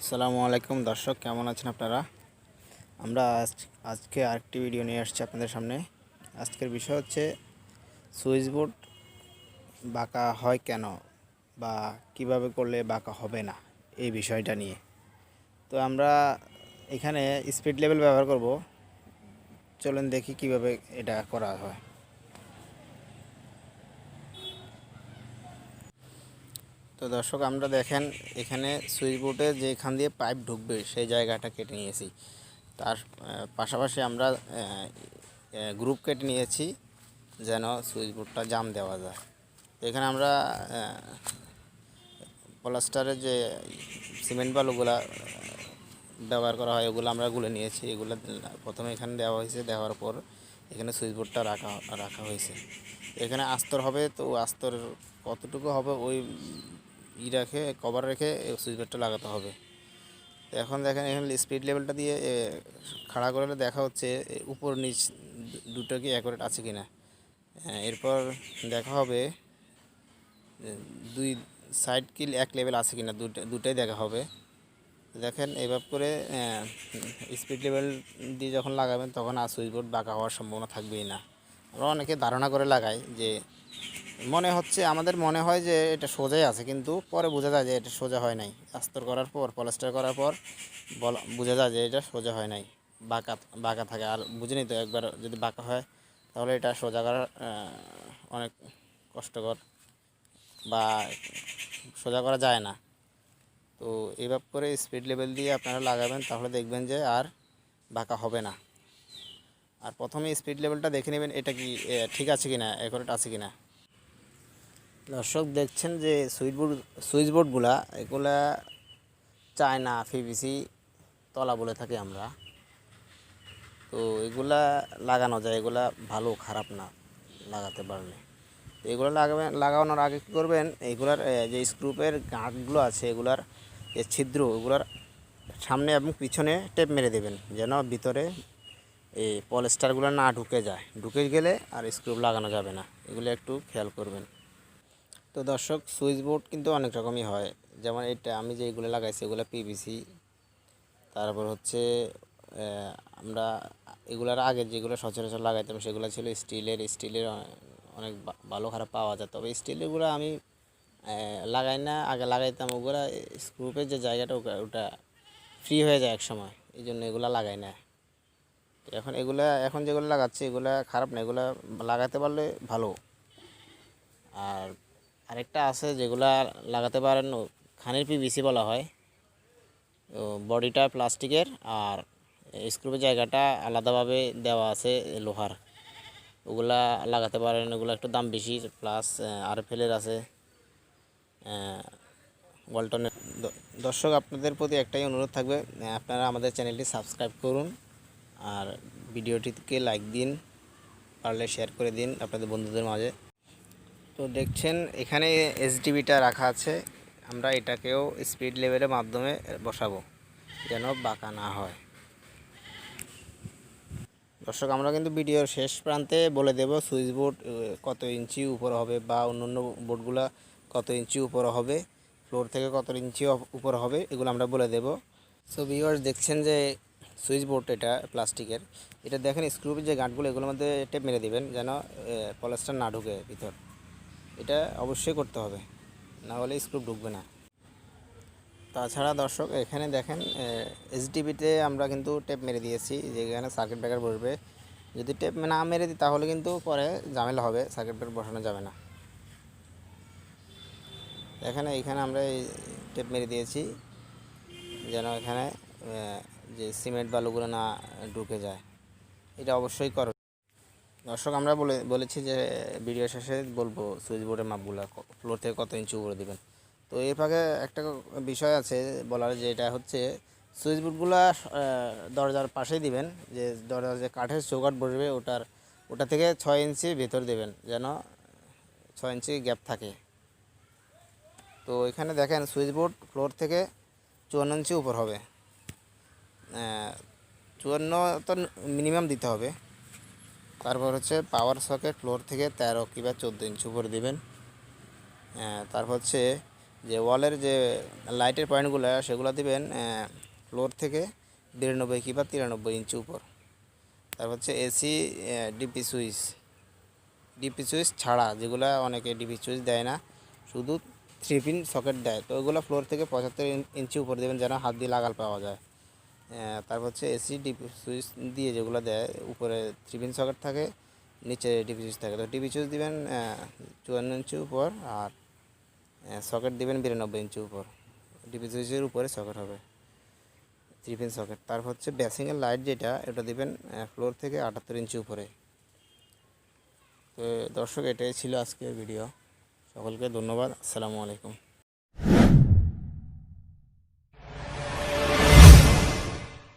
আসসালামু আলাইকুম দর্শক, কেমন আছেন আপনারা? আমরা আজকে আরেকটি ভিডিও নিয়ে আসছি আপনাদের সামনে। আজকের বিষয় হচ্ছে সুইচ বোর্ড বাঁকা হয় কেন বা কিভাবে করলে বাঁকা হবে না, এই বিষয়টা নিয়ে। তো আমরা এখানে স্পিড লেভেল ব্যবহার করব। চলুন দেখি কিভাবে এটা করা হয়। তো দর্শক, আমরা দেখেন এখানে সুইচ বোর্ডে যেখান দিয়ে পাইপ ঢুকবে সেই জায়গাটা কেটে নিয়েছি। তার পাশাপাশি আমরা গ্রুপ কেটে নিয়েছি যেন সুইচ বোর্ডটা জাম দেওয়া যায়। তো এখানে আমরা প্লাস্টারের যে সিমেন্ট বালুগুলা ব্যবহার করা হয় ওগুলো আমরা গুলে নিয়েছি। এগুলো প্রথমে এখানে দেওয়া হয়েছে, দেওয়ার পর এখানে সুইচ বোর্ডটা রাখা হয়েছে। এখানে আস্তর হবে, তো আস্তর কতটুকু হবে ওই রেখে কভার রেখে সুইচ বোর্ডটা লাগাতে হবে। তো এখন দেখেন এখানে স্পিড লেভেলটা দিয়ে খাড়া করে দেখা হচ্ছে উপর নিচ দুটো কি অ্যাকুরেট আছে কি না। এরপর দেখা হবে দুই সাইড কিল এক লেভেল আছে কি না, দুটাই দেখা হবে। দেখেন এইভাবে করে স্পিড লেভেল দিয়ে যখন লাগাবেন তখন আর সুইচ বোর্ড বাঁকা হওয়ার সম্ভাবনা থাকবেই না। আমরা অনেকে ধারণা করে লাগাই যে আমাদের মনে হয় যে এটা সোজাই আছে, কিন্তু পরে বোঝা যায় যে এটা সোজা হয় নাই। আস্তর করার পর প্লাস্টার করার পর বোঝা যায় যে এটা সোজা হয় নাই, বাঁকা বাঁকা থাকে। আর বুঝিনি তো, একবার যদি বাঁকা হয় তাহলে এটা সোজা করা অনেক কষ্টকর বা সোজা করা যায় না। তো এইভাবে করে স্পিড লেভেল দিয়ে আপনারা লাগাবেন, তাহলে দেখবেন যে আর বাঁকা হবে না। আর প্রথমে স্পিড লেভেলটা দেখে নেবেন এটা কি ঠিক আছে কিনা, অ্যাকুরেট আছে কিনা। দর্শক দেখছেন যে সুইচ বোর্ডগুলা এগুলা চায়না পিভিসি তলা বলে থাকি আমরা। তো এগুলা লাগানো যায়, এগুলা ভালো খারাপ না লাগাতে পারলে। তো এগুলো লাগানোর আগে কী করবেন, এইগুলার যে স্ক্রুপের গাঁটগুলো আছে এগুলার যে ছিদ্র, এগুলার সামনে এবং পিছনে টেপ মেরে দেবেন যেন ভিতরে এই পলিস্টারগুলো না ঢুকে যায়। ঢুকে গেলে আর স্ক্রু লাগানো যাবে না, এগুলো একটু খেয়াল করবেন। তো দর্শক, সুইচ বোর্ড কিন্তু অনেক রকমই হয়। যেমন এটা আমি যে এগুলো লাগাইছি এগুলো পিভিসি। তারপর হচ্ছে আমরা এগুলার আগে যেগুলো সচরাচর লাগাইতাম সেগুলো ছিল স্টিলের অনেক ভালো খারাপ পাওয়া যায়। তবে স্টিলেরগুলো আমি লাগাই না, আগে লাগাইতাম। ওগুলো স্ক্রুপের যে জায়গাটা ওটা ফ্রি হয়ে যায় এক সময়, এই জন্য এগুলো লাগাই না। এখন যেগুলো লাগাচ্ছি এগুলো খারাপ না, এগুলো লাগাতে পারলে ভালো। আর আরেকটা আছে যেগুলা লাগাতে পারেন, খানের পিভিসি বলা হয়। তো বডিটা প্লাস্টিকের আর স্ক্রুপের জায়গাটা আলাদাভাবে দেওয়া আছে লোহার, ওগুলা লাগাতে পারেন। ওগুলো একটু দাম বেশি, প্লাস আরএফএলের আছে, ওয়ালটনের। দর্শক, আপনাদের প্রতি একটাই অনুরোধ থাকবে, আপনারা আমাদের চ্যানেলটি সাবস্ক্রাইব করুন আর ভিডিওটিকে লাইক দিন, পারলে শেয়ার করে দিন আপনাদের বন্ধুদের মাঝে। তো দেখছেন এখানে এসডিবিটা রাখা আছে, আমরা এটাকেও স্পিড লেভেলের মাধ্যমে বসাবো যেন বাঁকা না হয়। দর্শক, আমরা কিন্তু ভিডিওর শেষ প্রান্তে বলে দেব সুইচ বোর্ড কত ইঞ্চি উপরে হবে বা অন্যান্য বোর্ডগুলো কত ইঞ্চি উপরে হবে, ফ্লোর থেকে কত ইঞ্চি উপরে হবে, এগুলো আমরা বলে দেব। সো ভিউয়ার্স, দেখছেন যে সুইচ বোর্ড এটা প্লাস্টিকের। এটা দেখেন স্ক্রুপের যে গাঁটগুলো এগুলোর মধ্যে টেপ মেরে দিবেন যেন পলিস্টার না ঢুকে ভিতর। এটা অবশ্যই করতে হবে, না হলে স্ক্রু ঢুকবে না। তাছাড়া দর্শক, এখানে দেখেন এসডিবিতে আমরা কিন্তু টেপ মেরে দিয়েছি, যেখানে সার্কিট ব্রেকার বসবে। যদি টেপ না মেরে দিই তাহলে কিন্তু পরে ঝামেলা হবে, সার্কিট ব্রেকার বসানো যাবে না। এইখানে আমরা এই টেপ মেরে দিয়েছি যেন এখানে যে সিমেন্ট বালুগুলো না ঢুকে যায়। এটা অবশ্যই করো। দর্শক, আমরা বলেছি যে ভিডিও শেষে বলবো সুইচ বোর্ডের মাপগুলো ফ্লোর থেকে কত ইঞ্চি উপরে দেবেন। তো এর ফাঁকে একটা বিষয় আছে বলার, যে এটা হচ্ছে সুইচ বোর্ডগুলো দরজার পাশেই দিবেন। যে দরজার যে কাঠের চৌকাঠ বসবে ওটা থেকে 6 ইঞ্চি ভেতর দেবেন যেন 6 ইঞ্চি গ্যাপ থাকে। তো এখানে দেখেন সুইচ বোর্ড ফ্লোর থেকে 54 ইঞ্চি উপর হবে। 54 তো মিনিমাম দিতে হবে। তারপর হচ্ছে পাওয়ার সকেট ফ্লোর থেকে 13 কিংবা 14 ইঞ্চি উপরে দেবেন। তারপর হচ্ছে যে ওয়ালের যে লাইটের পয়েন্টগুলো সেগুলো দিবেন ফ্লোর থেকে 92 কিংবা 93 ইঞ্চি উপর। তারপর হচ্ছে এসি ডিপি সুইচ ছাড়া, যেগুলো অনেকে ডিপি সুইচ দেয় না, শুধু 3 পিন সকেট দেয়, তো ওগুলো ফ্লোর থেকে 75 ইঞ্চি উপর দেবেন যেন হাত দিয়ে লাগাল পাওয়া যায়। তারপর হচ্ছে এসি ডিপি সুইচ দিয়ে যেগুলো দেয়, উপরে 3 পিন সকেট থাকে, নিচে ডিপি সুইচ থাকে, তো ডিপি সুইচ দিবেন 54 ইঞ্চি উপর, আর সকেট দিবেন 92 ইঞ্চি উপর। ডিপি সুইচের উপরে সকেট হবে 3 পিন সকেট। তারপর হচ্ছে বেসিংয়ের লাইট যেটা, এটা দিবেন ফ্লোর থেকে 78 ইঞ্চি উপরে। তো দর্শক, এটাই ছিল আজকের ভিডিও। সকলকে ধন্যবাদ। আসসালামু আলাইকুম।